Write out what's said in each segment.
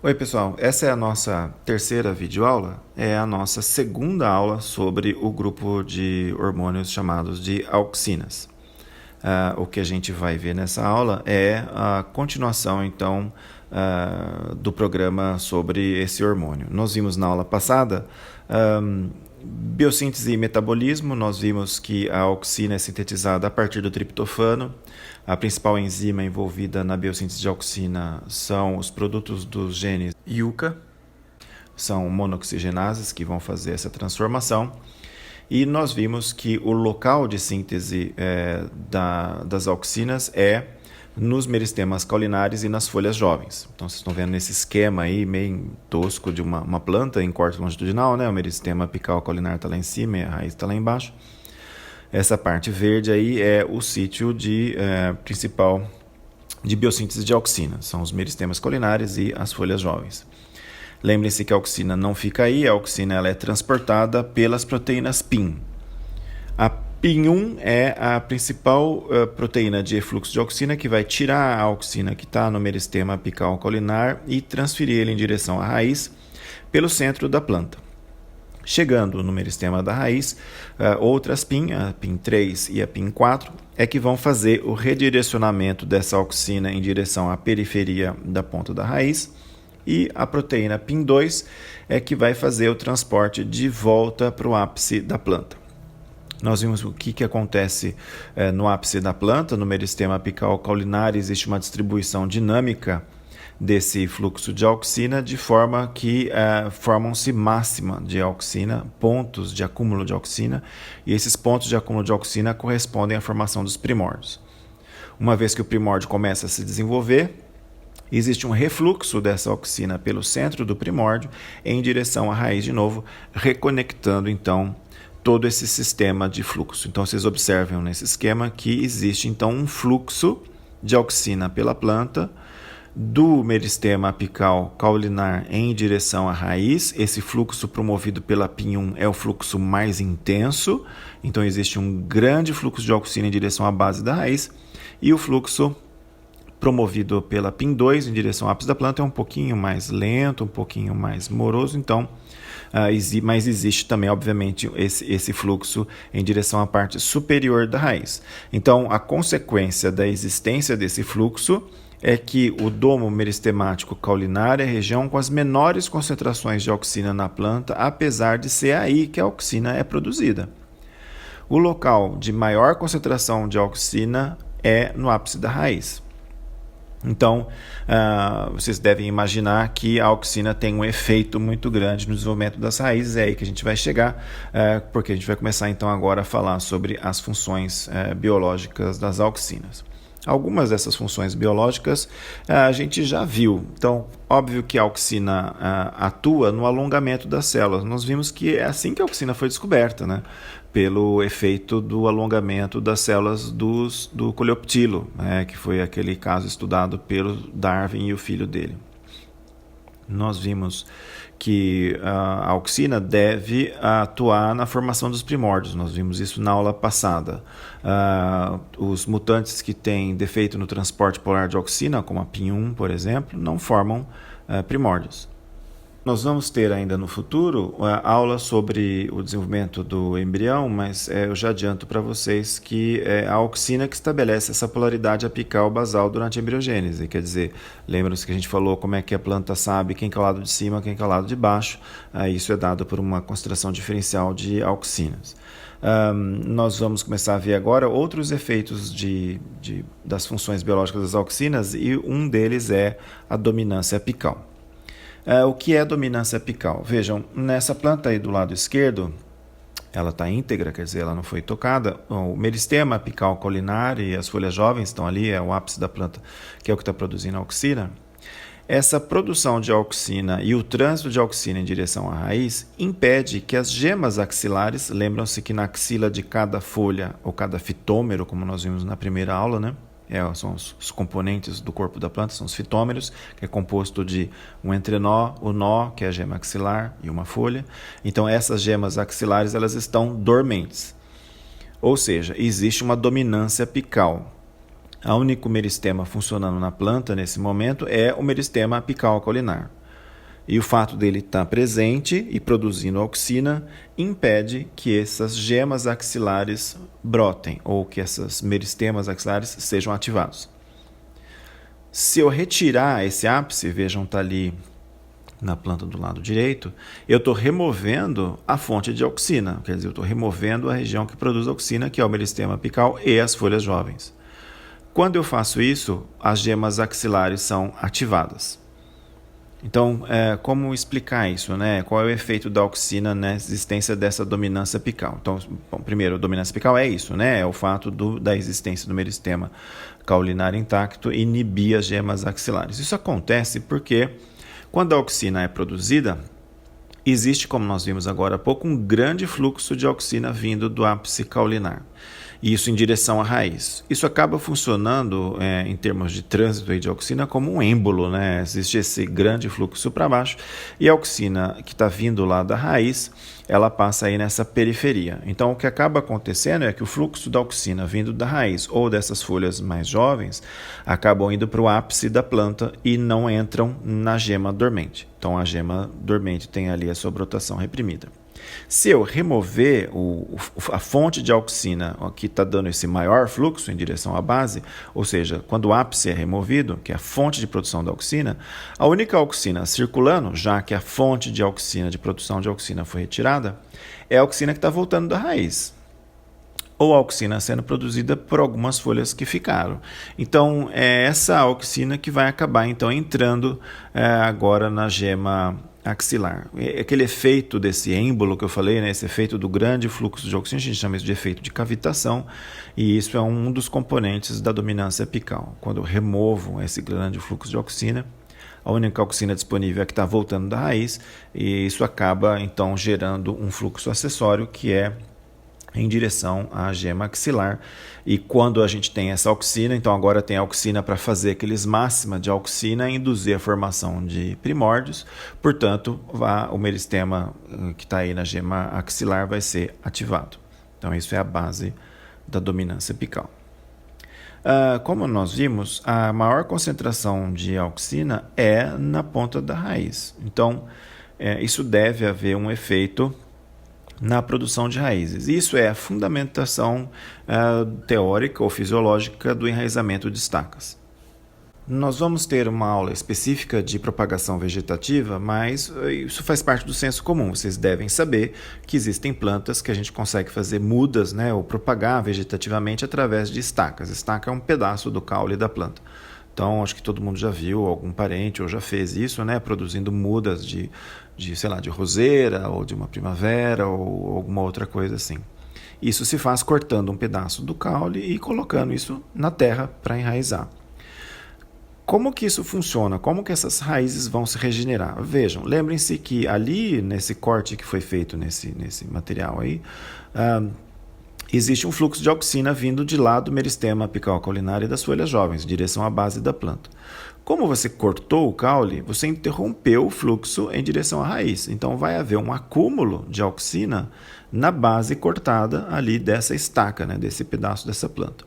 Oi pessoal, essa é a nossa terceira videoaula, é a nossa segunda aula sobre o grupo de hormônios chamados de auxinas. O que a gente vai ver nessa aula é a continuação então do programa sobre esse hormônio. Nós vimos na aula passada biossíntese e metabolismo. Nós vimos que a auxina é sintetizada a partir do triptofano. A principal enzima envolvida na biossíntese de auxina são os produtos dos genes yucca, são monoxigenases que vão fazer essa transformação. E nós vimos que o local de síntese das auxinas é nos meristemas caulinares e nas folhas jovens. Então vocês estão vendo nesse esquema aí meio tosco de uma planta em corte longitudinal, né? O meristema apical caulinar está lá em cima e a raiz está lá embaixo. Essa parte verde aí é o sítio principal de biossíntese de auxina. São os meristemas caulinares e as folhas jovens. Lembrem-se que a auxina não fica aí, a auxina ela é transportada pelas proteínas PIN. A PIN1 é a principal proteína de efluxo de auxina que vai tirar a auxina que está no meristema apical caulinar e transferir ele em direção à raiz pelo centro da planta. Chegando no meristema da raiz, outras PIN, a PIN3 e a PIN4, é que vão fazer o redirecionamento dessa auxina em direção à periferia da ponta da raiz, e a proteína PIN2 é que vai fazer o transporte de volta para o ápice da planta. Nós vimos o que acontece no ápice da planta. No meristema apical caulinar existe uma distribuição dinâmica desse fluxo de auxina, de forma que formam-se máxima de auxina, pontos de acúmulo de auxina, e esses pontos de acúmulo de auxina correspondem à formação dos primórdios. Uma vez que o primórdio começa a se desenvolver, existe um refluxo dessa auxina pelo centro do primórdio em direção à raiz de novo, reconectando então todo esse sistema de fluxo. Então vocês observam nesse esquema que existe então um fluxo de auxina pela planta do meristema apical caulinar em direção à raiz. Esse fluxo promovido pela PIN1 é o fluxo mais intenso, então existe um grande fluxo de auxina em direção à base da raiz, e o fluxo promovido pela PIN2 em direção ao ápice da planta é um pouquinho mais lento, um pouquinho mais moroso, então, mas existe também, obviamente, esse fluxo em direção à parte superior da raiz. Então, a consequência da existência desse fluxo é que o domo meristemático caulinar é a região com as menores concentrações de auxina na planta, apesar de ser aí que a auxina é produzida. O local de maior concentração de auxina é no ápice da raiz. Então, vocês devem imaginar que a auxina tem um efeito muito grande no desenvolvimento das raízes. É aí que a gente vai chegar, porque a gente vai começar então agora a falar sobre as funções biológicas das auxinas. Algumas dessas funções biológicas a gente já viu. Então, óbvio que a auxina atua no alongamento das células. Nós vimos que é assim que a auxina foi descoberta, né? Pelo efeito do alongamento das células do coleoptilo, que foi aquele caso estudado pelo Darwin e o filho dele. Nós vimos que a auxina deve atuar na formação dos primórdios. Nós vimos isso na aula passada. Os mutantes que têm defeito no transporte polar de auxina, como a PIN1, por exemplo, não formam primórdios. Nós vamos ter ainda no futuro aula sobre o desenvolvimento do embrião, mas eu já adianto para vocês que é a auxina que estabelece essa polaridade apical basal durante a embriogênese. Quer dizer, lembram-se que a gente falou como é que a planta sabe quem que é o lado de cima, quem que é o lado de baixo. Isso é dado por uma concentração diferencial de auxinas. Nós vamos começar a ver agora outros efeitos das funções biológicas das auxinas, e um deles é a dominância apical. O que é dominância apical? Vejam, nessa planta aí do lado esquerdo, ela está íntegra, quer dizer, ela não foi tocada. O meristema apical caulinar e as folhas jovens estão ali, é o ápice da planta, que é o que está produzindo a auxina. Essa produção de auxina e o trânsito de auxina em direção à raiz impede que as gemas axilares, lembram-se que na axila de cada folha, ou cada fitômero, como nós vimos na primeira aula, né? São os componentes do corpo da planta, são os fitômeros, que é composto de um entrenó, o nó, que é a gema axilar, e uma folha. Então, essas gemas axilares elas estão dormentes. Ou seja, existe uma dominância apical. O único meristema funcionando na planta nesse momento é o meristema apical caulinar. E o fato dele estar presente e produzindo auxina impede que essas gemas axilares brotem ou que esses meristemas axilares sejam ativados. Se eu retirar esse ápice, vejam, está ali na planta do lado direito, eu estou removendo a fonte de auxina, quer dizer, eu estou removendo a região que produz auxina, que é o meristema apical e as folhas jovens. Quando eu faço isso, as gemas axilares são ativadas. Então, como explicar isso, né? Qual é o efeito da auxina na existência dessa dominância apical? Então, bom, primeiro, a dominância apical é isso, né? É o fato da existência do meristema caulinar intacto inibir as gemas axilares. Isso acontece porque, quando a auxina é produzida, existe, como nós vimos agora há pouco, um grande fluxo de auxina vindo do ápice caulinar. Isso em direção à raiz. Isso acaba funcionando, em termos de trânsito de auxina, como um êmbolo, né? Existe esse grande fluxo para baixo e a auxina que está vindo lá da raiz, ela passa aí nessa periferia. Então, o que acaba acontecendo é que o fluxo da auxina vindo da raiz ou dessas folhas mais jovens acabam indo para o ápice da planta e não entram na gema dormente. Então, a gema dormente tem ali a sua brotação reprimida. Se eu remover a fonte de auxina que está dando esse maior fluxo em direção à base, ou seja, quando o ápice é removido, que é a fonte de produção da auxina, a única auxina circulando, já que a fonte de auxina, de produção de auxina foi retirada, é a auxina que está voltando da raiz, ou a auxina sendo produzida por algumas folhas que ficaram. Então, é essa auxina que vai acabar então entrando agora na gema axilar. Aquele efeito desse êmbolo que eu falei, né, esse efeito do grande fluxo de auxina, a gente chama isso de efeito de cavitação, e isso é um dos componentes da dominância apical. Quando eu removo esse grande fluxo de auxina, a única auxina disponível é a que está voltando da raiz, e isso acaba então gerando um fluxo acessório que é em direção à gema axilar. E quando a gente tem essa auxina, então agora tem a auxina para fazer aqueles máxima de auxina e induzir a formação de primórdios, portanto, o meristema que está aí na gema axilar vai ser ativado. Então, isso é a base da dominância apical. Como nós vimos, a maior concentração de auxina é na ponta da raiz. Então, isso deve haver um efeito na produção de raízes. Isso é a fundamentação teórica ou fisiológica do enraizamento de estacas. Nós vamos ter uma aula específica de propagação vegetativa, mas isso faz parte do senso comum. Vocês devem saber que existem plantas que a gente consegue fazer mudas, né, ou propagar vegetativamente através de estacas. Estaca é um pedaço do caule da planta. Então, acho que todo mundo já viu, algum parente ou já fez isso, né, produzindo mudas de roseira ou de uma primavera ou alguma outra coisa assim. Isso se faz cortando um pedaço do caule e colocando isso na terra para enraizar. Como que isso funciona? Como que essas raízes vão se regenerar? Vejam, lembrem-se que ali nesse corte que foi feito nesse material aí, existe um fluxo de auxina vindo de lá do meristema apical caulinar e das folhas jovens, em direção à base da planta. Como você cortou o caule, você interrompeu o fluxo em direção à raiz. Então vai haver um acúmulo de auxina na base cortada ali dessa estaca, né, desse pedaço dessa planta.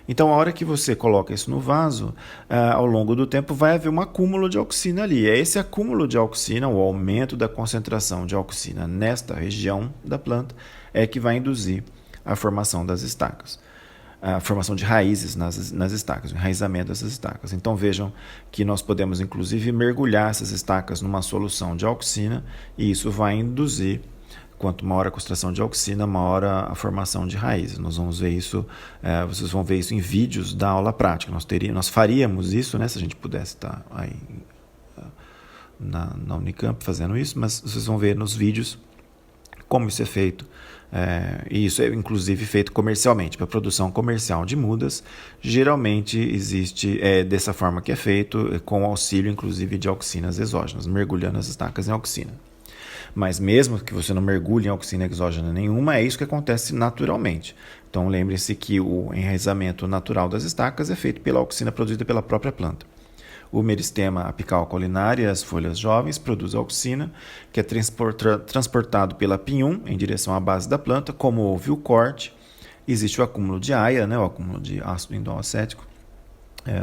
Então, a hora que você coloca isso no vaso, ao longo do tempo vai haver um acúmulo de auxina ali. É esse acúmulo de auxina, o aumento da concentração de auxina nesta região da planta, é que vai induzir a formação das estacas, a formação de raízes nas estacas, o enraizamento dessas estacas. Então vejam que nós podemos inclusive mergulhar essas estacas numa solução de auxina e isso vai induzir, quanto maior a concentração de auxina, maior a formação de raízes. Nós vamos ver isso, vocês vão ver isso em vídeos da aula prática. Nós faríamos isso, né, se a gente pudesse estar aí na Unicamp fazendo isso, mas vocês vão ver nos vídeos como isso é feito. E isso é inclusive feito comercialmente, para produção comercial de mudas, geralmente existe dessa forma que é feito, com auxílio inclusive de auxinas exógenas, mergulhando as estacas em auxina. Mas mesmo que você não mergulhe em auxina exógena nenhuma, é isso que acontece naturalmente. Então lembre-se que o enraizamento natural das estacas é feito pela auxina produzida pela própria planta. O meristema apical caulinar e as folhas jovens produzem auxina, que é transportado pela pinhum em direção à base da planta. Como houve o corte, existe o acúmulo de AIA, né, o acúmulo de ácido indol acético,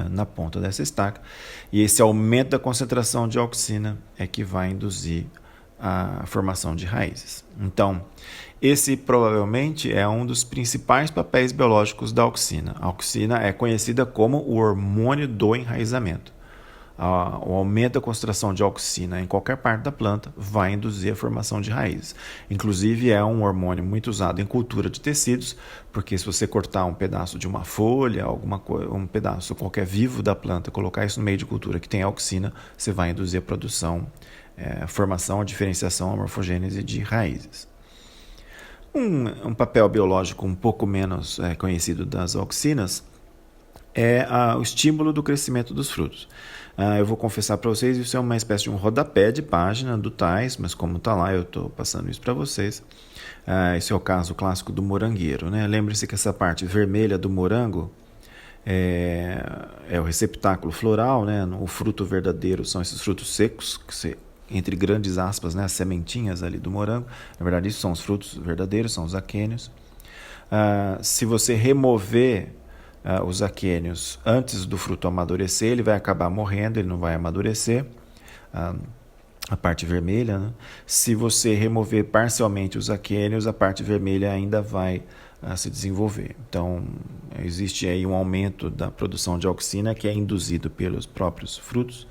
na ponta dessa estaca, e esse aumento da concentração de auxina é que vai induzir a formação de raízes. Então, esse provavelmente é um dos principais papéis biológicos da auxina. A auxina é conhecida como o hormônio do enraizamento. O aumento da concentração de auxina em qualquer parte da planta vai induzir a formação de raízes. Inclusive, é um hormônio muito usado em cultura de tecidos, porque se você cortar um pedaço de uma folha, um pedaço qualquer vivo da planta, colocar isso no meio de cultura que tem auxina, você vai induzir a produção, a formação, a diferenciação, a morfogênese de raízes. Um papel biológico um pouco menos conhecido das auxinas é o estímulo do crescimento dos frutos. Eu vou confessar para vocês, isso é uma espécie de um rodapé de página do Tais, mas como está lá, eu estou passando isso para vocês. Esse é o caso clássico do morangueiro, né? Lembre-se que essa parte vermelha do morango é o receptáculo floral, né? O fruto verdadeiro são esses frutos secos, entre grandes aspas, né? As sementinhas ali do morango. Na verdade, isso são os frutos verdadeiros, são os aquênios. Se você remover os aquênios antes do fruto amadurecer, ele vai acabar morrendo, ele não vai amadurecer, a parte vermelha, né? Se você remover parcialmente os aquênios, a parte vermelha ainda vai se desenvolver. Então, existe aí um aumento da produção de auxina que é induzido pelos próprios frutos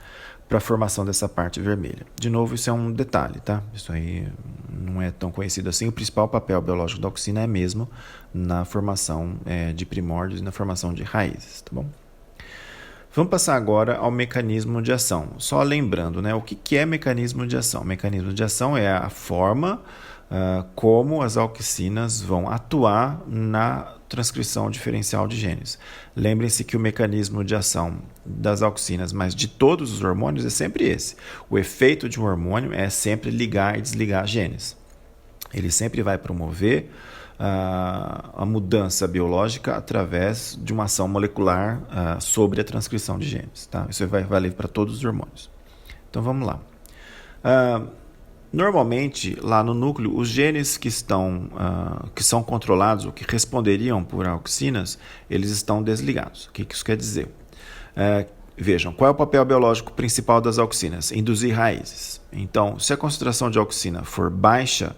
para a formação dessa parte vermelha. De novo, isso é um detalhe, tá? Isso aí não é tão conhecido assim. O principal papel biológico da auxina é mesmo na formação de primórdios e na formação de raízes, tá bom? Vamos passar agora ao mecanismo de ação. Só lembrando, né, o que é mecanismo de ação? O mecanismo de ação é a forma como as auxinas vão atuar na transcrição diferencial de genes. Lembrem-se que o mecanismo de ação das auxinas, mas de todos os hormônios, é sempre esse. O efeito de um hormônio é sempre ligar e desligar genes. Ele sempre vai promover a mudança biológica através de uma ação molecular sobre a transcrição de genes. Tá? Isso vai valer para todos os hormônios. Então vamos lá. Normalmente, lá no núcleo, os genes que são controlados ou que responderiam por auxinas, eles estão desligados. O que isso quer dizer? Vejam, qual é o papel biológico principal das auxinas? Induzir raízes. Então, se a concentração de auxina for baixa,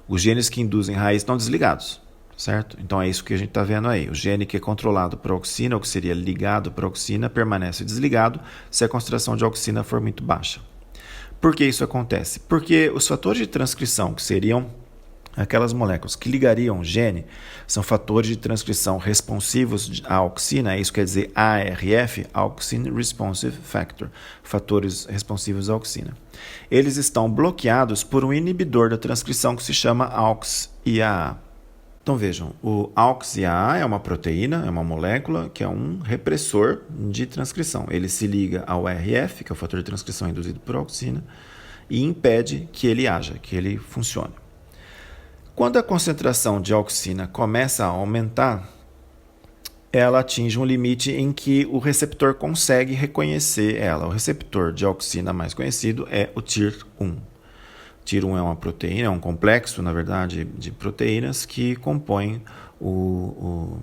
os genes que induzem raiz estão desligados, certo? Então é isso que a gente está vendo aí. O gene que é controlado por auxina, ou que seria ligado por auxina, permanece desligado se a concentração de auxina for muito baixa. Por que isso acontece? Porque os fatores de transcrição, que seriam aquelas moléculas que ligariam o gene, são fatores de transcrição responsivos à auxina, isso quer dizer ARF, Auxin Responsive Factor, fatores responsivos à auxina. Eles estão bloqueados por um inibidor da transcrição que se chama AUX-IAA. Então vejam, o AUX-IAA é uma proteína, é uma molécula que é um repressor de transcrição. Ele se liga ao RF, que é o fator de transcrição induzido por auxina, e impede que ele haja, que ele funcione. Quando a concentração de auxina começa a aumentar, ela atinge um limite em que o receptor consegue reconhecer ela. O receptor de auxina mais conhecido é o TIR1. TIR1 é uma proteína, é um complexo, na verdade, de proteínas que compõem o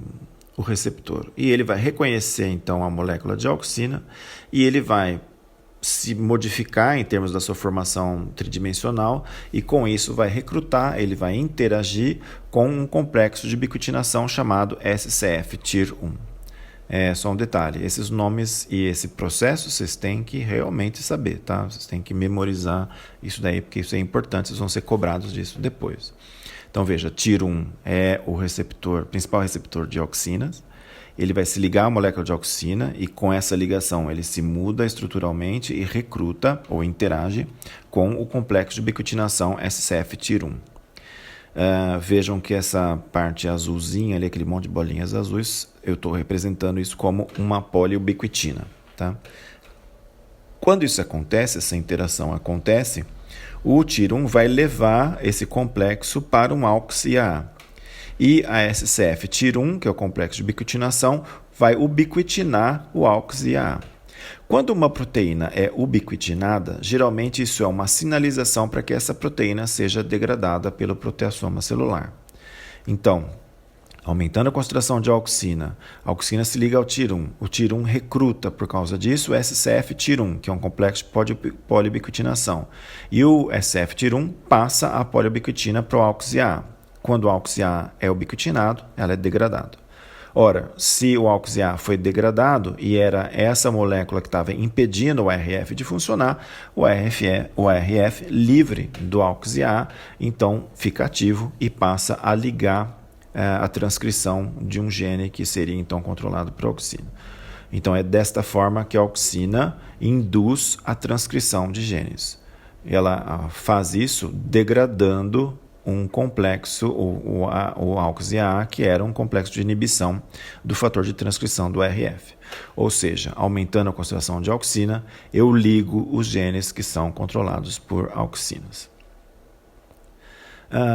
receptor. E ele vai reconhecer, então, a molécula de auxina e ele vai se modificar em termos da sua formação tridimensional e com isso vai recrutar, ele vai interagir com um complexo de biquitinação chamado SCF-TIR1. Só um detalhe, esses nomes e esse processo vocês têm que realmente saber, tá? Vocês têm que memorizar isso daí, porque isso é importante, vocês vão ser cobrados disso depois. Então veja, TIR1 é o principal receptor de auxinas. Ele vai se ligar à molécula de auxina e com essa ligação ele se muda estruturalmente e recruta ou interage com o complexo de biquitinação SCF-TIR1. Vejam que essa parte azulzinha ali, aquele monte de bolinhas azuis, eu estou representando isso como uma poliubiquitina. Tá? Quando isso acontece, essa interação acontece, o TIR1 vai levar esse complexo para um AUX-IAA. E a SCF-TIR1, que é o complexo de biquitinação, vai ubiquitinar o AUX-IAA. Quando uma proteína é ubiquitinada, geralmente isso é uma sinalização para que essa proteína seja degradada pelo proteassoma celular. Então, Aumentando a concentração de auxina, a auxina se liga ao TIR1. O TIR1 recruta, por causa disso, o SCF-TIR1, que é um complexo de poliubiquitinação. E o SCF-TIR1 passa a poliubiquitina para o AUXIA. Quando o AUXIA é ubiquitinado, ela é degradada. Ora, se o AUXIA foi degradado e era essa molécula que estava impedindo o RF de funcionar, o RF livre do AUXIA, então fica ativo e passa a ligar a transcrição de um gene que seria então controlado por auxina. Então é desta forma que a auxina induz a transcrição de genes. Ela faz isso degradando um complexo, o AUXIA, que era um complexo de inibição do fator de transcrição do RF. Ou seja, aumentando a concentração de auxina, eu ligo os genes que são controlados por auxinas.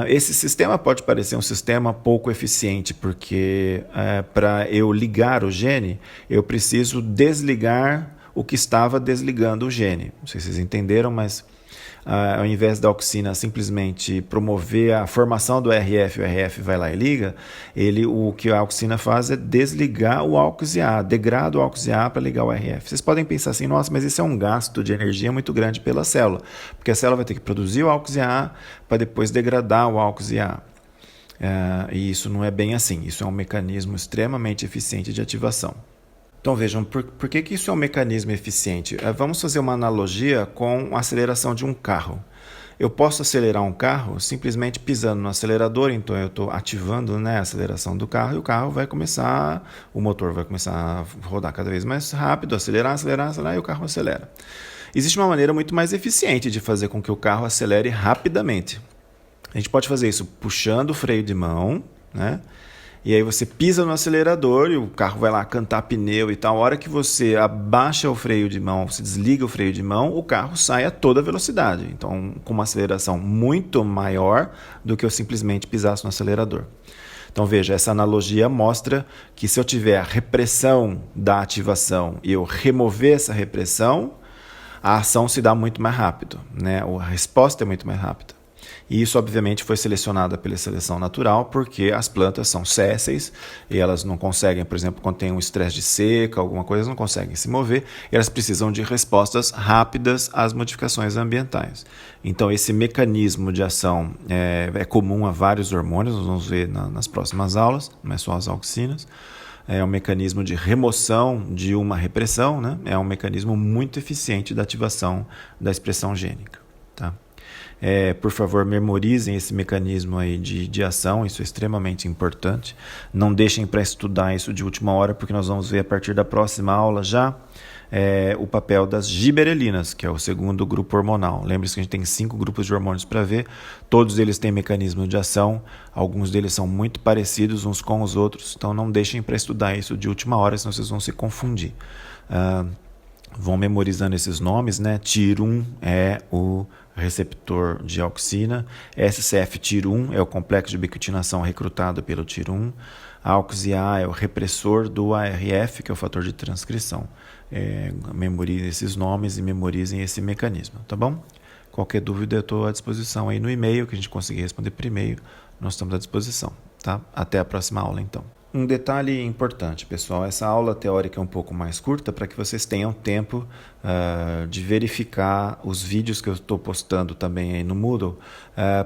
Esse sistema pode parecer um sistema pouco eficiente, porque para eu ligar o gene, eu preciso desligar o que estava desligando o gene. Não sei se vocês entenderam, mas ao invés da auxina simplesmente promover a formação do RF, o RF vai lá e liga, o que a auxina faz é desligar o AUXIA, degrada o AUXIA para ligar o RF. Vocês podem pensar assim, nossa, mas isso é um gasto de energia muito grande pela célula, porque a célula vai ter que produzir o AUXIA para depois degradar o AUXIA. E isso não é bem assim, isso é um mecanismo extremamente eficiente de ativação. Então vejam, por que isso é um mecanismo eficiente? Vamos fazer uma analogia com a aceleração de um carro. Eu posso acelerar um carro simplesmente pisando no acelerador, então eu estou ativando, a aceleração do carro e o motor vai começar a rodar cada vez mais rápido, acelerar e o carro acelera. Existe uma maneira muito mais eficiente de fazer com que o carro acelere rapidamente. A gente pode fazer isso puxando o freio de mão, E aí você pisa no acelerador e o carro vai lá cantar pneu e tal. A hora que você abaixa o freio de mão, você desliga o freio de mão, o carro sai a toda velocidade. Então, com uma aceleração muito maior do que eu simplesmente pisasse no acelerador. Então, veja, essa analogia mostra que se eu tiver a repressão da ativação e eu remover essa repressão, a ação se dá muito mais rápido, A resposta é muito mais rápida. E isso, obviamente, foi selecionado pela seleção natural, porque as plantas são sésseis e elas não conseguem, por exemplo, quando tem um estresse de seca, alguma coisa, elas não conseguem se mover, e elas precisam de respostas rápidas às modificações ambientais. Então, esse mecanismo de ação é comum a vários hormônios, nós vamos ver nas próximas aulas, não é só as auxinas. É um mecanismo de remoção de uma repressão, É um mecanismo muito eficiente da ativação da expressão gênica, tá? Por favor, memorizem esse mecanismo aí de ação, isso é extremamente importante. Não deixem para estudar isso de última hora, porque nós vamos ver a partir da próxima aula já o papel das giberelinas, que é o segundo grupo hormonal. Lembre-se que a gente tem 5 grupos de hormônios para ver, todos eles têm mecanismo de ação, alguns deles são muito parecidos uns com os outros, então não deixem para estudar isso de última hora, senão vocês vão se confundir. Vão memorizando esses nomes, TIR1 é o receptor de auxina, SCF-TIR1 é o complexo de ubiquitinação recrutado pelo TIR1, AUXIA é o repressor do ARF, que é o fator de transcrição. Memorizem esses nomes e memorizem esse mecanismo, tá bom? Qualquer dúvida eu estou à disposição aí no e-mail, que a gente conseguir responder por e-mail, nós estamos à disposição, tá? Até a próxima aula, então. Um detalhe importante, pessoal, essa aula teórica é um pouco mais curta para que vocês tenham tempo de verificar os vídeos que eu estou postando também aí no Moodle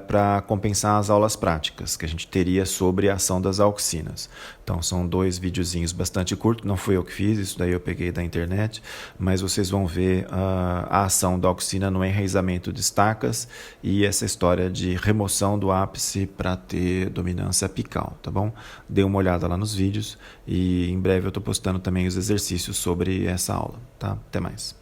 para compensar as aulas práticas que a gente teria sobre a ação das auxinas. Então são 2 videozinhos bastante curtos, não fui eu que fiz, isso daí eu peguei da internet, mas vocês vão ver a ação da auxina no enraizamento de estacas e essa história de remoção do ápice para ter dominância apical, tá bom? Dê uma olhada lá nos vídeos e em breve eu estou postando também os exercícios sobre essa aula, tá? Até mais.